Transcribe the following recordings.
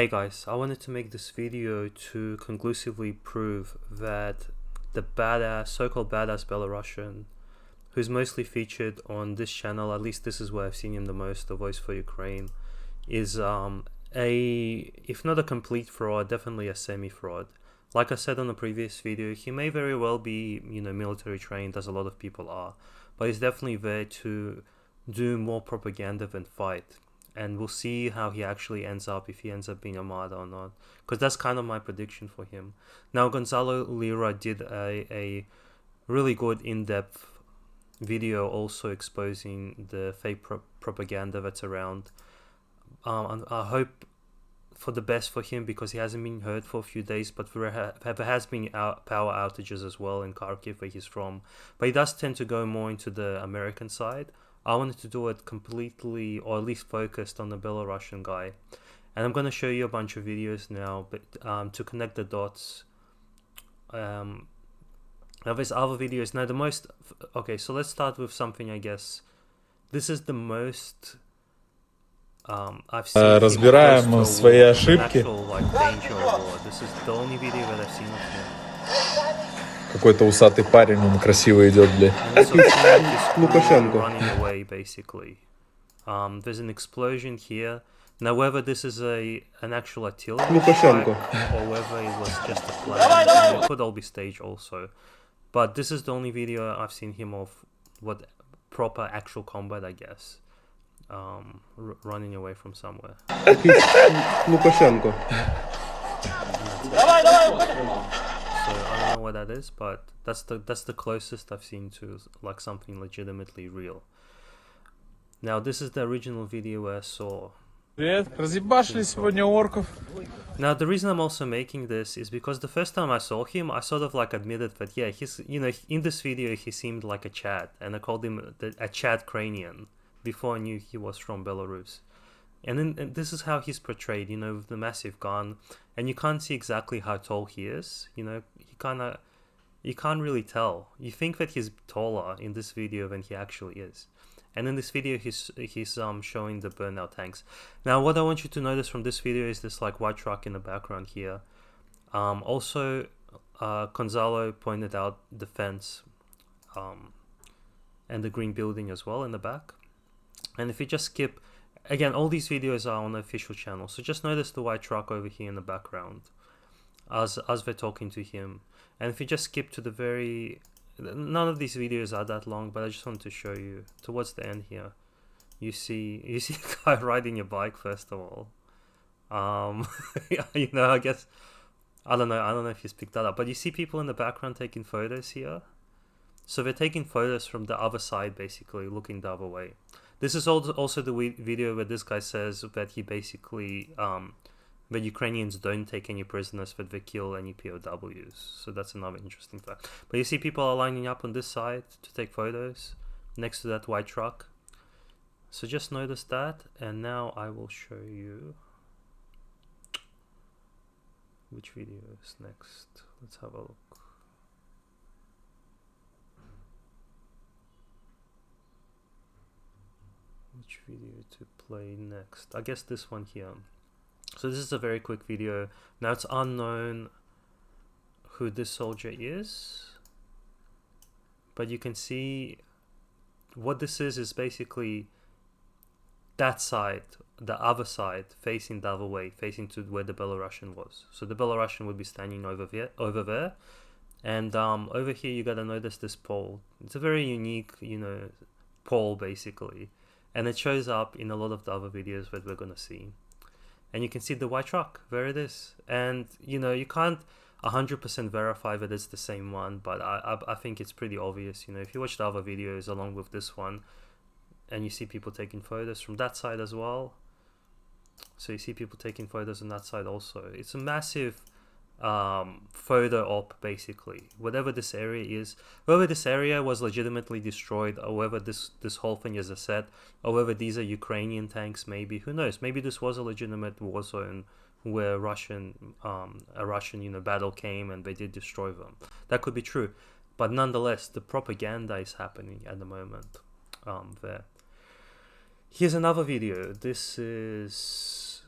Hey guys, I wanted to make this video to conclusively prove that the so-called badass Belarussian, who's mostly featured on this channel, at least this is where I've seen him the most, the voice for Ukraine, is if not a complete fraud, definitely a semi-fraud. Like I said on the previous video, he may very well be, military trained, as a lot of people are, but he's definitely there to do more propaganda than fight. And we'll see how he actually ends up, if he ends up being a martyr or not, because that's kind of my prediction for him. Now, Gonzalo Lira did a really good in-depth video also exposing the fake propaganda that's around. And I hope for the best for him, because he hasn't been heard for a few days, but there has been power outages as well in Kharkiv, where he's from. But he does tend to go more into the American side. I wanted to do it completely, or at least focused on the Belarusian guy. And I'm going to show you a bunch of videos now, but to connect the dots. Now there's other videos. Now okay, so let's start with something, I guess. This is the most I've seen Разбираем свои ошибки. Danger war. This is the only video that I've seen of him. Какой-то усатый парень, он красиво идет, блядь. Лукашенко running away, basically. There's an explosion here. Now, whether this is an actual artillery strike or whether it was just a plan, it could all be staged also. But this is the only video I've seen him of what proper actual combat, I guess. Running away from somewhere. Lukashenko. So I don't know what that is, but that's the closest I've seen to like something legitimately real. Now this is the original video where I saw. Разъебашили сегодня орков. Now the reason I'm also making this is because the first time I saw him, I sort of like admitted that he's in this video he seemed like a Chad, and I called him a Chad Cranian before I knew he was from Belarus. And then this is how he's portrayed, with the massive gun, and you can't see exactly how tall he is. You can't really tell. You think that he's taller in this video than he actually is. And in this video, he's showing the burnout tanks. Now, what I want you to notice from this video is this like white truck in the background here. Also, Gonzalo pointed out the fence, and the green building as well in the back. And if you just skip. Again, all these videos are on the official channel, so just notice the white truck over here in the background as they're talking to him. And if you just skip to the none of these videos are that long, but I just wanted to show you towards the end here. You see a guy riding a bike, first of all. I guess I don't know if he's picked that up, but you see people in the background taking photos here. So they're taking photos from the other side, basically looking the other way. This is also the video where this guy says that he basically, that Ukrainians don't take any prisoners, that they kill any POWs. So that's another interesting fact. But you see people are lining up on this side to take photos next to that white truck. So just notice that, and now I will show you which video is next. Let's have a look. Which video to play next? I guess this one here. So this is a very quick video. Now it's unknown who this soldier is, but you can see what this is basically that side, the other side, facing the other way, facing to where the Belarusian was. So the Belarusian would be standing over there, and over here you gotta notice this pole. It's a very unique, pole basically. And it shows up in a lot of the other videos that we're going to see. And you can see the white truck. There it is. And, you can't 100% verify that it's the same one. But I think it's pretty obvious. If you watch the other videos along with this one, and you see people taking photos from that side as well. So you see people taking photos on that side also. It's a massive photo op, basically. Whatever this area is, whether this area was legitimately destroyed, or whether this whole thing is a set, or whether these are Ukrainian tanks, maybe, who knows, maybe this was a legitimate war zone where a Russian battle came and they did destroy them. That could be true, but nonetheless the propaganda is happening at the moment there. Here's another video. This is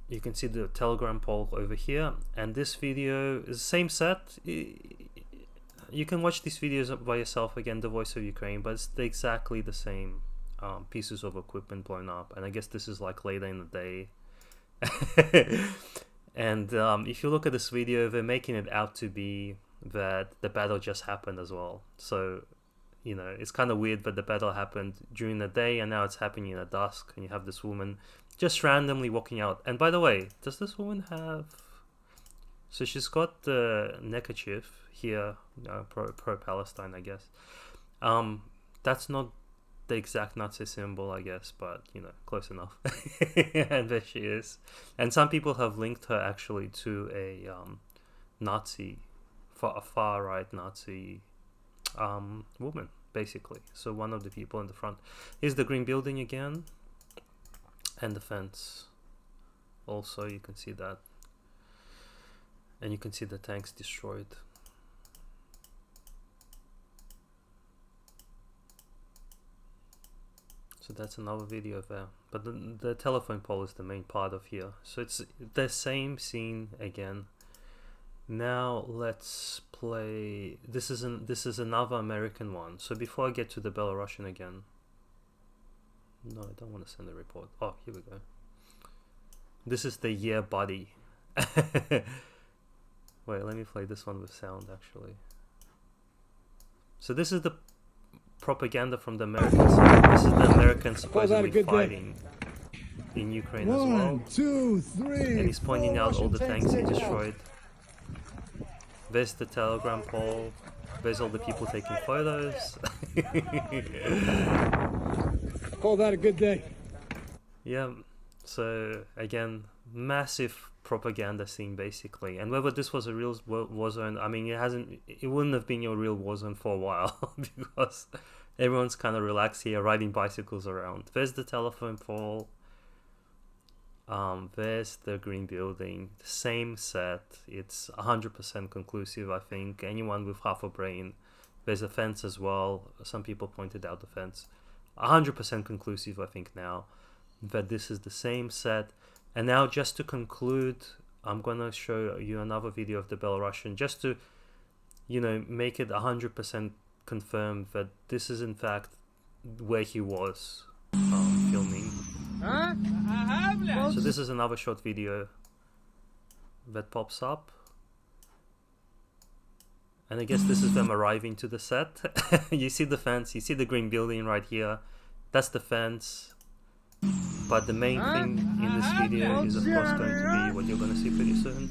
You can see the telegram pole over here, and this video is the same set. You can watch these videos by yourself, again, the Voice of Ukraine, but it's exactly the same pieces of equipment blown up. And I guess this is like later in the day. And if you look at this video, they're making it out to be that the battle just happened as well. So, you know, it's kind of weird, but the battle happened during the day and now it's happening in the dusk, and you have this woman just randomly walking out. And by the way, does this woman have... So she's got the neckerchief here, pro-Palestine, I guess. That's not the exact Nazi symbol, I guess, but, you know, close enough. And there she is. And some people have linked her actually to a Nazi, a far-right Nazi woman, basically. So one of the people in the front is the green building again, and the fence. Also, you can see that. And you can see the tanks destroyed. So that's another video there. But the telephone pole is the main part of here. So it's the same scene again. Now let's play... This is another American one. So before I get to the Belarusian again... No, I don't want to send a report. Oh, here we go. This is the Yeah Buddy. Wait, let me play this one with sound, actually. So this is the propaganda from the American side. This is the Americans supposedly fighting in Ukraine as well. 1, 2, 3, and he's pointing out all the tanks he destroyed. There's the telegram pole. There's all the people taking photos. Call that a good day. Yeah, so again, massive propaganda scene basically. And whether this was a real war zone, I mean, it wouldn't have been your real war zone for a while because everyone's kind of relaxed here, riding bicycles around. There's the telephone pole. There's the green building, the same set. It's 100% conclusive, I think. Anyone with half a brain. There's a fence as well. Some people pointed out the fence. 100% conclusive, I think now, that this is the same set. And now, just to conclude, I'm gonna show you another video of the Belarusian, just to, you know, make it 100% confirmed that this is in fact where he was filming. So this is another short video that pops up, and I guess this is them arriving to the set. You see the fence, you see the green building right here. That's the fence. But the main thing in this video is of course going to be what you're going to see pretty soon.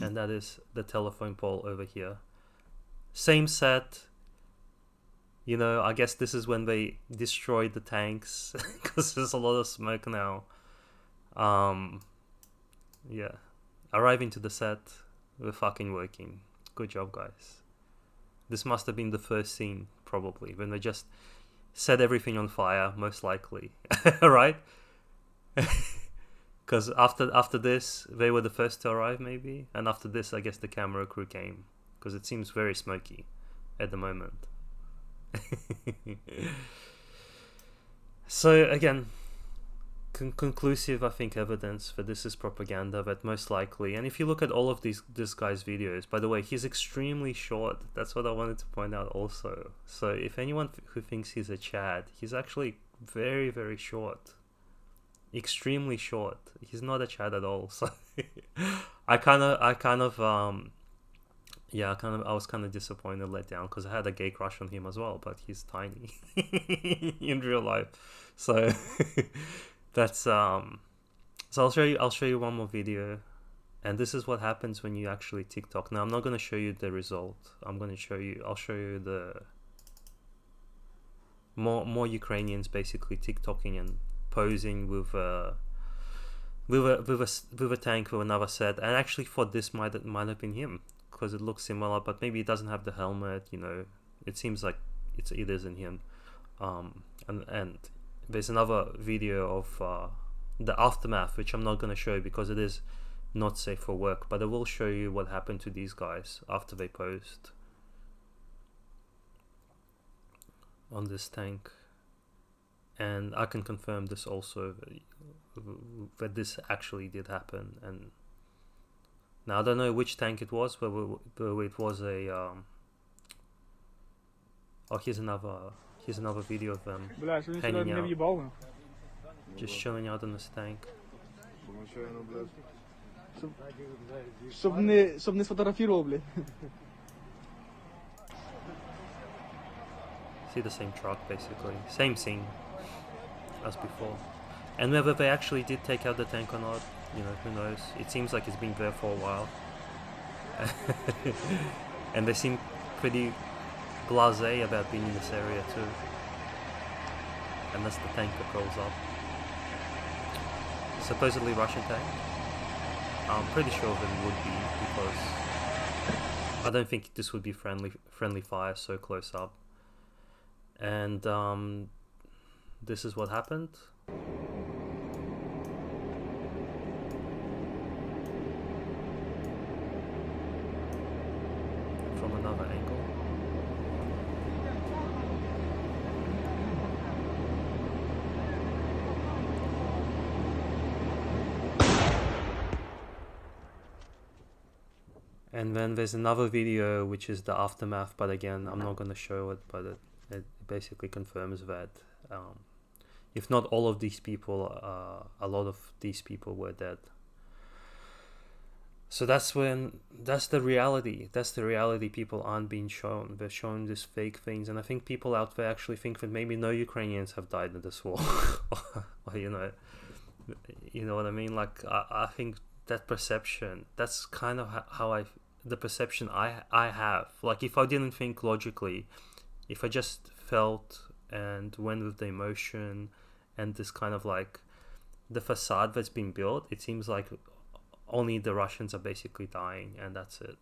And that is the telephone pole over here. Same set. You know, I guess this is when they destroyed the tanks because there's a lot of smoke now. Yeah. Arriving to the set, we're fucking working. Good job, guys. This must have been the first scene, probably, when they just set everything on fire, most likely. Right? Because after this, they were the first to arrive, maybe. And after this, I guess the camera crew came. Because it seems very smoky at the moment. So again, conclusive, I think, evidence that this is propaganda, that most likely. And if you look at all of this guy's videos, by the way, he's extremely short. That's what I wanted to point out also. So if anyone who thinks he's a Chad, he's actually very, very short. Extremely short. He's not a Chad at all. So I was kind of disappointed, let down, because I had a gay crush on him as well, but he's tiny in real life. So that's so I'll show you one more video, and this is what happens when you actually TikTok. Now I'm not going to show you the result. I'll show you the more Ukrainians basically TikToking and posing with a tank with another set. And I actually thought this might have been him, because it looks similar, but maybe it doesn't have the helmet, you know. It seems like it isn't him. And there's another video of the aftermath, which I'm not going to show because it is not safe for work, but I will show you what happened to these guys after they posed on this tank. And I can confirm this also. that this actually did happen. And now I don't know which tank it was, but it was a oh, here's another video of them Бля, що він hanging сюди не out, в'їбав? just chilling out on this tank. Щоб не сфотографував, блядь. See the same truck, basically, same scene as before. And whether they actually did take out the tank or not, you know, who knows? It seems like it's been there for a while. And they seem pretty blasé about being in this area too. And that's the tank that rolls up. Supposedly Russian tank. I'm pretty sure that it would be, because I don't think this would be friendly fire so close up. And this is what happened. From another angle. And then there's another video which is the aftermath, but again, I'm not going to show it, but it basically confirms that if not all of these people, a lot of these people were dead. So that's the reality. That's the reality people aren't being shown. They're showing these fake things, and I think people out there actually think that maybe no Ukrainians have died in this war. or you know what I mean? Like, I think that perception, that's kind of how the perception I have. Like, if I didn't think logically, if I just felt and went with the emotion and this kind of like the facade that's been built, it seems like only the Russians are basically dying, and that's it.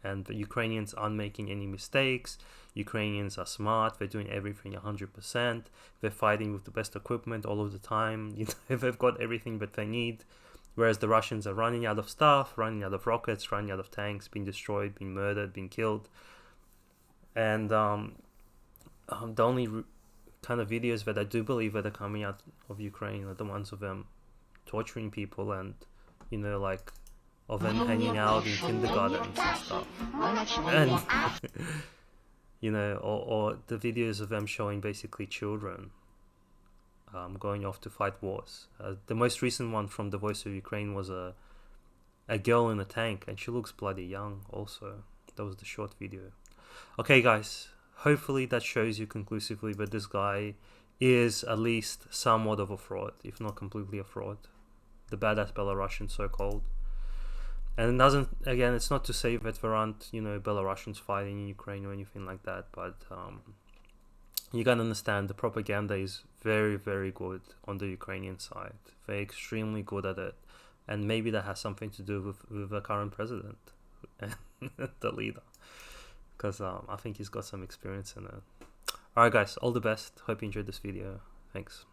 And the Ukrainians aren't making any mistakes. Ukrainians are smart. They're doing everything 100%. They're fighting with the best equipment all of the time. You know, they've got everything that they need. Whereas the Russians are running out of stuff, running out of rockets, running out of tanks, being destroyed, being murdered, being killed. And the only kind of videos that I do believe that are coming out of Ukraine are the ones of them torturing people, and, you know, like, of them hanging out in kindergartens and stuff. And, you know, or the videos of them showing basically children going off to fight wars. The most recent one from The Voice of Ukraine was a girl in a tank, and she looks bloody young also. That was the short video. Okay, guys, hopefully that shows you conclusively that this guy is at least somewhat of a fraud, if not completely a fraud. The badass Belarusian, so-called. And it doesn't, again, it's not to say that there aren't, you know, Belarusians fighting in Ukraine or anything like that, but you gotta understand, the propaganda is very, very good on the Ukrainian side. They're extremely good at it. And maybe that has something to do with the current president and the leader. Because I think he's got some experience in it. Alright guys, all the best. Hope you enjoyed this video. Thanks.